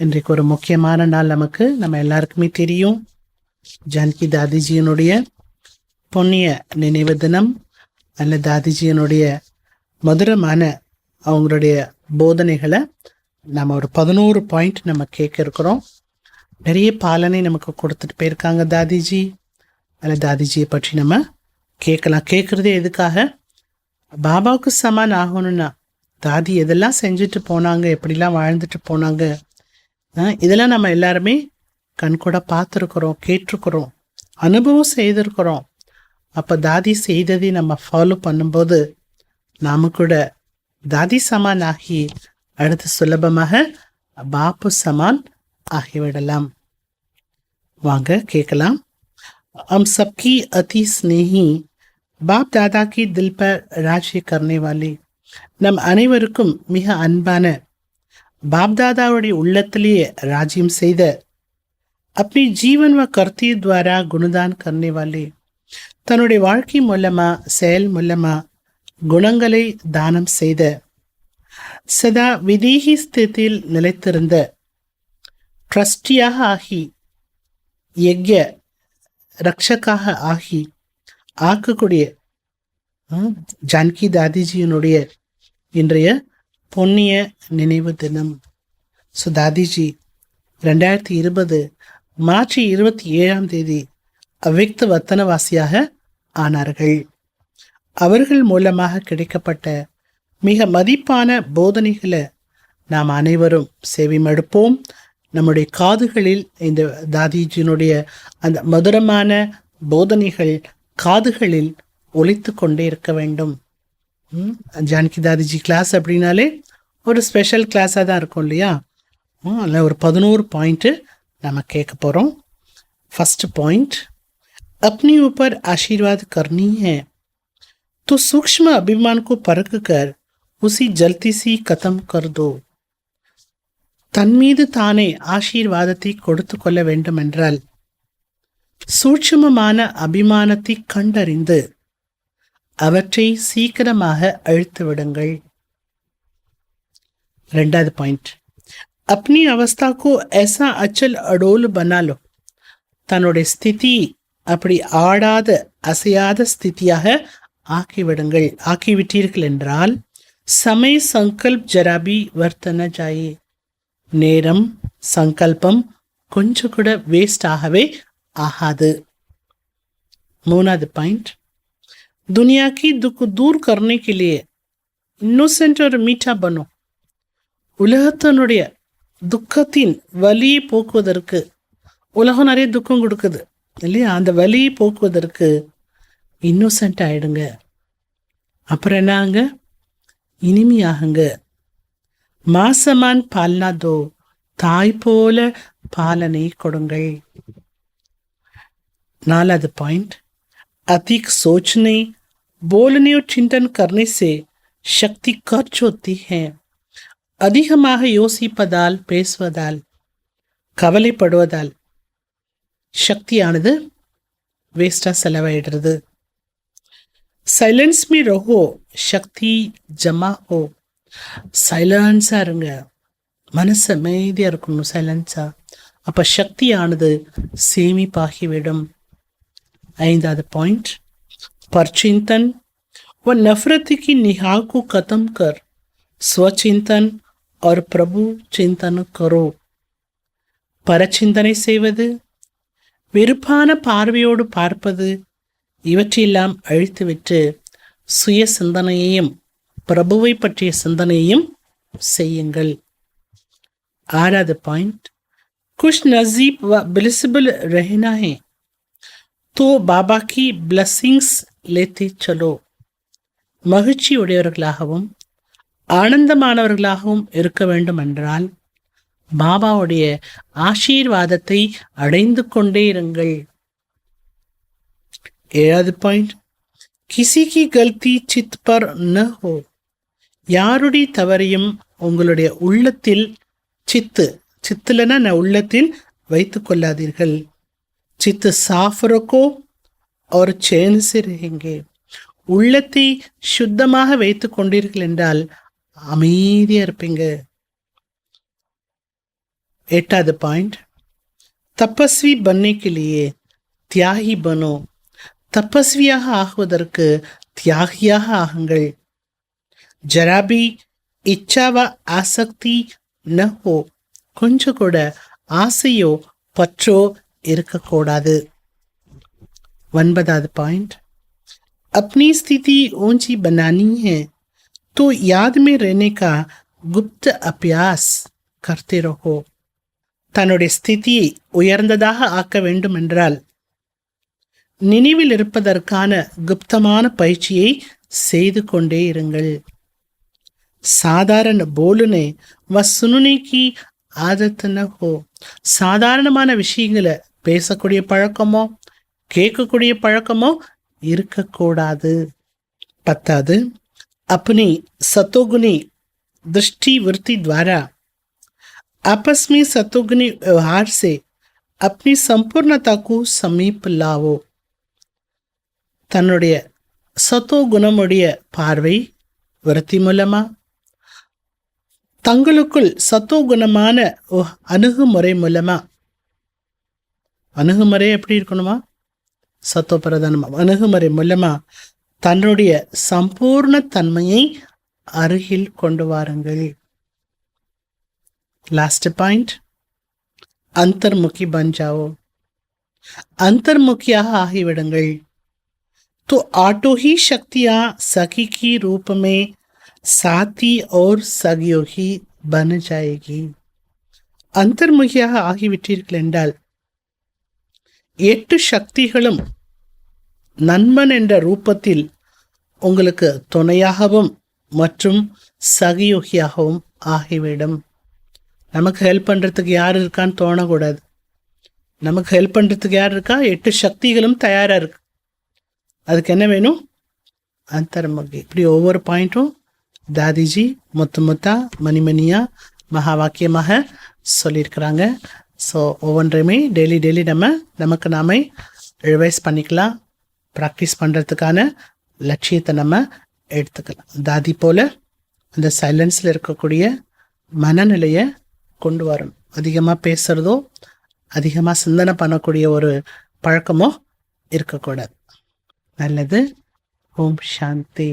இன்றைக்கு ஒரு முக்கியமான நாள். நம்ம எல்லாருக்குமே தெரியும், ஜானகி தாதிஜியினுடைய பொன்னிய நினைவு தினம். அல்ல தாதிஜியினுடைய மதுரமான அவங்களுடைய போதனைகளை நம்ம ஒரு 11 பாயிண்ட் நம்ம கேட்க இருக்கிறோம். நிறைய பாலனை நமக்கு கொடுத்துட்டு போயிருக்காங்க தாதிஜி. அதில் தாதிஜியை பற்றி நம்ம கேட்கலாம். கேட்குறதே எதுக்காக? பாபாவுக்கு சமான் ஆகணும்னா தாதி எதெல்லாம் செஞ்சுட்டு போனாங்க, எப்படிலாம் வாழ்ந்துட்டு போனாங்க, இதெல்லாம் நம்ம எல்லாருமே கண்கூட பார்த்துருக்குறோம், கேட்டிருக்கிறோம், அனுபவம் செய்திருக்கிறோம். அப்போ தாதி செய்ததை நம்ம ஃபாலோ பண்ணும்போது நாம கூட தாதி சமான் ஆகி அடுத்து சுலபமாக பாப்பு சமான் ஆகிவிடலாம். வாங்க கேட்கலாம். हम सबकी अति स्नेही बाप दादा की दिल पर राज्य करने वाले நம் அனைவருக்கும் மிக அன்பான பாப்தாதாவுடைய உள்ளத்திலேயே ராஜ்யம் செய்த अपनी जीवन व कर्तव्य द्वारा गुणदान करने वाले தன்னுடைய வாழ்க்கை மூலமா செயல் மூலமா குணங்களை தானம் செய்த சதா விதேகி ஸ்திதியில் நிலைத்திருந்த ட்ரஸ்டியாக ஆகி யக்ய ரக்ஷகாக ஆகி ஆக்கக்கூடிய ஜானகி தாதிஜியினுடைய இன்றைய பொன்னிய நினைவு தினம். ஸோ தாதிஜி 2020 மார்ச் 27 அவ்யக்த வத்தனவாசியாக ஆனார்கள். அவர்கள் மூலமாக கிடைக்கப்பட்ட மிக மதிப்பான போதனைகளை நாம் அனைவரும் செவிமடுப்போம். நம்முடைய காதுகளில் இந்த தாதிஜியினுடைய அந்த மதுரமான போதனைகள் காதுகளில் ஒலித்து கொண்டே இருக்க வேண்டும். ஜானகி தாதிஜி கிளாஸ் அப்படின்னாலே ஒரு ஸ்பெஷல் கிளாஸாக தான் இருக்கும் இல்லையா? அதில் ஒரு 11 பாயிண்ட்டு நம்ம கேட்க போகிறோம். फर्स्ट पॉइंट, अपने ऊपर आशीर्वाद करनी है तो सूक्ष्म अभिमान को परख कर उसी जल्दी सी खत्म कर दो. தன் மீது தானே ஆசீர்வாதத்தை கொடுத்து கொள்ள வேண்டும் என்றால் சூட்சுமமான அபிமானத்தை கண்டறிந்து அவற்றை சீக்கிரமாக அழித்து விடுங்கள். ரெண்டாவது பாயிண்ட், अपनी अवस्था को ऐसा अचल अडोल बना लो. தன்னுடைய ஸ்திதி அப்படி ஆடாத அசையாத ஸ்திதியாக ஆக்கிவிடுங்கள். ஆக்கிவிட்டீர்கள் என்றால் சமய சங்கல்ப் ஜராபி வர்த்தன ஜாயே, நேரம் சங்கல்பம் கொஞ்சம் கூட வேஸ்ட் ஆகவே ஆகாது. மூணாவது பாயிண்ட், दुनिया की दुख दूर करने के लिए இன்னோசென்ட் ஒரு மீட்டா பனோ. உலகத்தினுடைய துக்கத்தின் வலியை போக்குவதற்கு, உலகம் நிறைய துக்கம் கொடுக்குது இல்லையா, அந்த வலியை போக்குவதற்கு இன்னோசென்ட் ஆயிடுங்க. அப்புறம் என்னங்க, இனிமையாகுங்க. மாசமான் பால்னா தோ, தாய் போல பாலனை கொடுங்கள். நாலாவது பாயிண்ட், अधिक सोचने बोलने और चिंतन करने से शक्ति खर्च होती है. அதிகமாக யோசிப்பதால் பேசுவதால் கவலைப்படுவதால் சக்தியானது வேஸ்டா செலவாயிடுறது. சைலன்ஸ் மீ ரஹோ சக்தி ஜமா ஹோ. சைலன்ஸா இருங்க, மனசு அமைதியா இருக்கணும் சைலன்ஸா. அப்ப சக்தியானது சேமிப்பாகிவிடும். ஐந்தாவது பாயிண்ட், பர்ச்சிந்தன் व नफरत की निगाह को खत्म कर स्वचिंतन और प्रभु चिंतन करो. பரச்சிந்தனை செய்வது, வெறுப்பான பார்வையோடு பார்ப்பது, இவற்றையெல்லாம் அழித்துவிட்டு சுய சிந்தனையையும் பிரபுவை பற்றிய சிந்தனையையும் செய்யுங்கள். ஆறாவது பாயிண்ட், कुछ नजीब व ब्लिसिबल रहना है तो बाबा की ब्लेसिंग्स लेते चलो. மகிழ்ச்சி உடையவர்களாகவும் ஆனந்தமானவர்களாகவும் இருக்க வேண்டும் என்றால் பாபாவுடைய ஆசீர்வாதத்தை அடைந்து கொண்டே இருங்கள். ஏழாவது பாயிண்ட், கிசி கி கல்தி சித் பர் ந ஹோ. யாருடைய தவறையும் உங்களுடைய உள்ளத்தில் சித்துலனா உள்ளத்தில் வைத்துக் கொள்ளாதீர்கள். चित्त साफ रखो और चैन से रहेंगे. உள்ளத்தை சுத்தமாக வைத்துக் கொண்டீர்கள் என்றால் அமைதியா இருப்பீங்க. 8வது பாயிண்ட், தபஸ்வி बनने के लिए தியாகி பனோ. தபஸ்வியாக ஆகுவதற்கு தியாகியாக ஆகுங்கள். ஜராபி இச்சாவா ஆசக்தி ந ஹோ. கொஞ்சம் கூட ஆசையோ பற்றோ இருக்கக்கூடாது. 9வது பாயிண்ட், अपनी स्थिति ऊंची बनानी है तो याद में रहने का गुप्त अभ्यास करते रहो. தன்னுடைய ஸ்திதியை உயர்ந்ததாக ஆக்க வேண்டும் என்றால் நினைவில் இருப்பதற்கான குப்தமான பயிற்சியை செய்து கொண்டே இருங்கள். சாதாரண போலுனே வ சுனுனே கி ஆதத் ந ஹோ. சாதாரணமான விஷயங்களை பேசக்கூடிய பழக்கமோ கேட்கக்கூடிய பழக்கமோ இருக்கக்கூடாது. 10வது, अपनी सतोगुनी दृष्टि वृत्ति द्वारा आपस में सतोगुनी व्यवहार से अपनी संपूर्णता को समीप लाओ. தன்னுடைய சத்தோ குணமுடைய பார்வை விருத்தி மூலமா தங்களுக்குள் சத்தோ குணமான அணுகுமுறை மூலமா, அணுகுமுறை எப்படி இருக்கணுமா, சத்தோ பிரதானமா, அணுகுமுறை மூலமா தன்னுடைய சம்பூர்ண தன்மையை அருகில் கொண்டு வாருங்கள். லாஸ்ட் பாயிண்ட், अंतर्मुखी बन जाओ. अंतर्मुखिயாக ஆகிவிடுங்கள். तो ऑटो ही शक्तियां सखी की रूप में साथी और सहयोगी बन जाएगी. अंतर्मुखिயாக ஆகிவிட்டீர்கள் என்றால் 8 சக்திகளும் நண்பன் என்ற ரூபத்தில் உங்களுக்கு துணையாகவும் மற்றும் சகயோகியாகவும் ஆகிவிடும். நமக்கு ஹெல்ப் பண்ணுறதுக்கு யார் இருக்கான்னு தோணக்கூடாது. நமக்கு ஹெல்ப் பண்ணுறதுக்கு யார் இருக்கா? 8 சக்திகளும் தயாராக இருக்கு. அதுக்கு என்ன வேணும்? அந்தர்முகி. இப்படி ஒவ்வொரு பாயிண்ட்டும் தாதிஜி முத்தா மணிமணியாக மகா வாக்கியமாக சொல்லியிருக்கிறாங்க. ஸோ ஒவ்வொன்றையுமே டெய்லி நமக்கு நாமே ரிவைஸ் பண்ணிக்கலாம். ப்ராக்டிஸ் பண்ணுறதுக்கான லட்சியத்தை நம்ம எடுத்துக்கலாம். தாதி போல் அந்த சைலன்ஸில் இருக்கக்கூடிய மனநிலையை கொண்டு வரணும். அதிகமாக பேசுகிறதோ அதிகமாக சிந்தனை பண்ணக்கூடிய ஒரு பழக்கமோ இருக்கக்கூடாது. நல்லது. ஓம் சாந்தி.